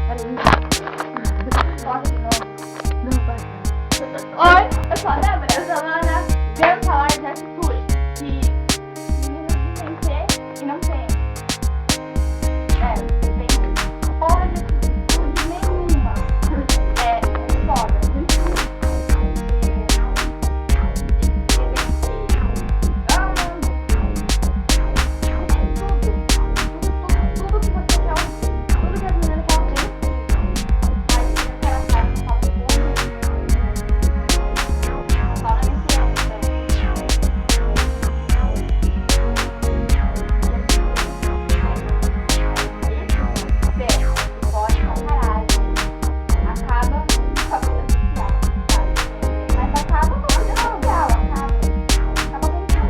Coloca de novo. Não, vai. Oi, eu sou a Débora, eu sou a Ana. Vamos falar de atitude que meninos dizem ter e não tem. Tem porra de atitude nenhuma. Foda. Tudo que você quer ouvir. Tudo que as meninas querem ouvir. Mas se ela fala, não fala porra. Fala mentira, pode pra caralho. Acaba com a vida social, sabe? Mas acaba com a vida social, acaba com tudo.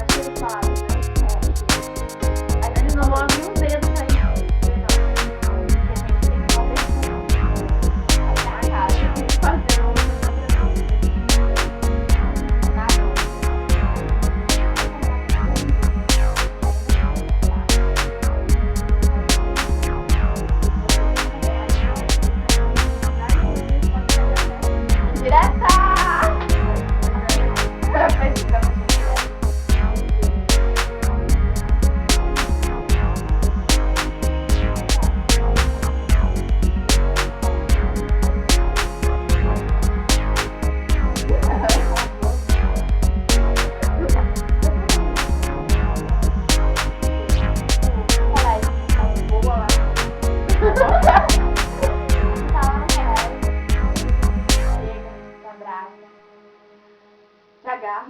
Chega de falar, né? Eles não movem um dedo pra isso. Fazer um.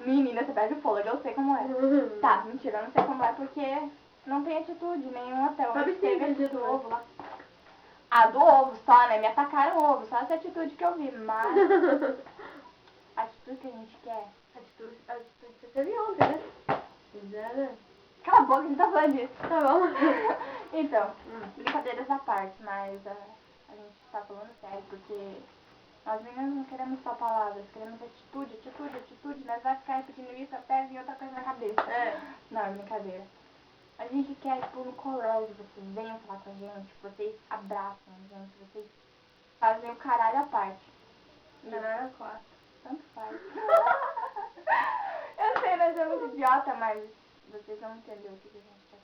Menina, você perde o fôlego, eu sei como é. Tá, mentira, eu não sei como é porque não tem atitude nenhuma até hoje. Sabe sim, Teve atitude atitude. do ovo lá. Ah, do ovo só, né? Me atacaram o ovo, só essa atitude que eu vi, mas a atitude que a gente quer. Atitude que você teve ontem, né? Cala a boca, a gente tá falando disso. Tá bom. Então, brincadeiras à parte, mas a gente tá falando sério porque nós meninas não queremos só palavras, queremos atitude, atitude, atitude. Nós vamos ficar repetindo isso até vir outra coisa na cabeça. Não, é brincadeira. A gente quer, tipo, no colégio, vocês venham falar com a gente, vocês abraçam a gente, vocês fazem o caralho à parte. Caralho, 4. Tanto faz. Eu sei, nós somos idiota, mas vocês vão entender o que a gente tá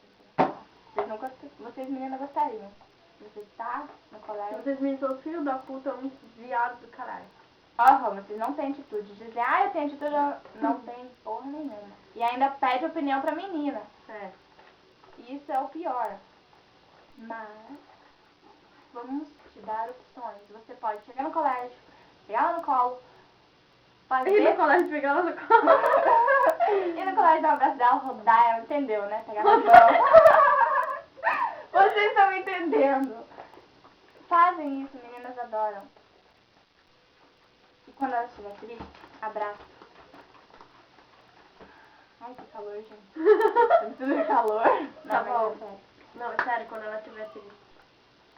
tentando falar. Vocês meninas gostariam. Você tá no colégio. Vocês me são filho da puta, uns viados do caralho. Vocês não têm atitude. Dizem, eu tenho atitude, não tem porra nenhuma. E ainda pede opinião pra menina. Isso é o pior. Mas vamos te dar opções. Você pode chegar no colégio, pegar ela no colo, fazer... Ir no colégio, pegar ela no colo. Ir no colégio, dar um abraço dela, rodar ela, entendeu, né? Pegar na mão. Vocês estão entendendo. Fazem isso, meninas adoram. E quando ela estiver triste, abraça. Ai, que calor, gente. Eu preciso de calor. Tá Não, bom. mas é sério. Não, é sério, quando ela estiver triste.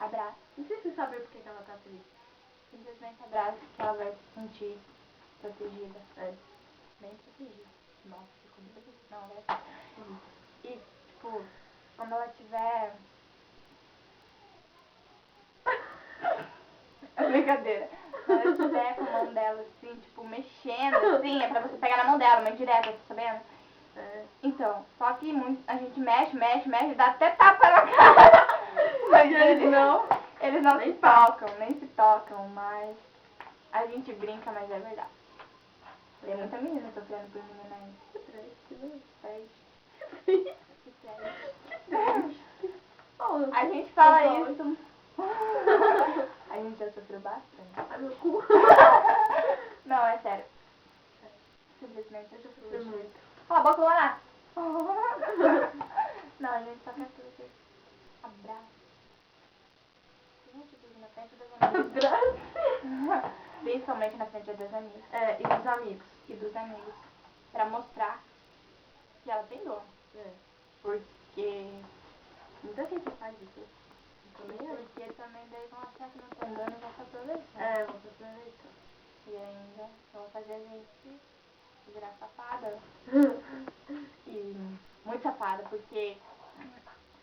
Abraça. Não sei se saber por que ela tá triste. Simplesmente abraça que ela vai se sentir protegida. É. Bem protegida. Nossa, ficou muito difícil. Não, vai. E, tipo, quando ela tiver... É brincadeira. Quando ela tiver com a mão dela assim, tipo, mexendo, assim, é pra você pegar na mão dela, mas direta, tá sabendo? É. Então, só que a gente mexe, dá até tapa na cara. Mas eles não Nem se tocam, nem se tocam, mas a gente brinca, mas é verdade. Tem muita menina sofrendo por menina aí. Que triste, Triste. Que Triste. Oh, A gente fala eu isso. A gente já sofreu bastante. Ai, meu cu. Não, é sério. Simplesmente eu sofri Sofri muito. Cala a boca, Luana. Não, a gente só quer que você abraça. Gente, tudo na frente das amigas. Abraço. Principalmente na frente das amigas. É, e dos amigos. E dos amigos. Pra mostrar que ela tem dor. É. Porque... Muita gente faz isso. Também é. Porque também daí vão achar que não tem dor e vão se aproveitar. É, você aproveita. E ainda vão fazer a gente virar safada. E muito safada, porque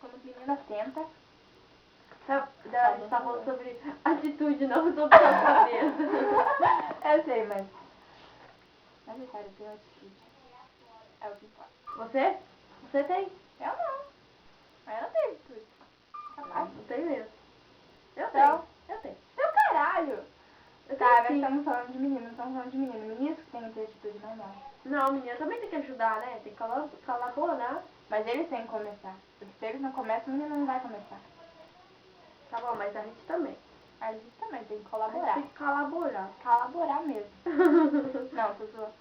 quando as meninas tentam, A gente tá falando sobre atitude, não sobre safadeza. eu sei, mas é sério, eu tenho atitude. É o que importa. Você? Você tem? Eu não. Mas eu não tenho atitude. Capaz. Não tem mesmo. Eu Então, tenho. Eu tenho. Seu caralho! Eu Tá, tenho nós sim. estamos falando de menino, não estamos falando de menino. Meninos que têm que ter atitude, não nós. Não, menina também tem que ajudar, né? Tem que colaborar. Mas eles têm que começar. Porque se eles não começam, o menino não vai começar. Tá bom, mas a gente também. A gente também tem que A gente colaborar. tem que colaborar. Colaborar mesmo. Não, tô zoando.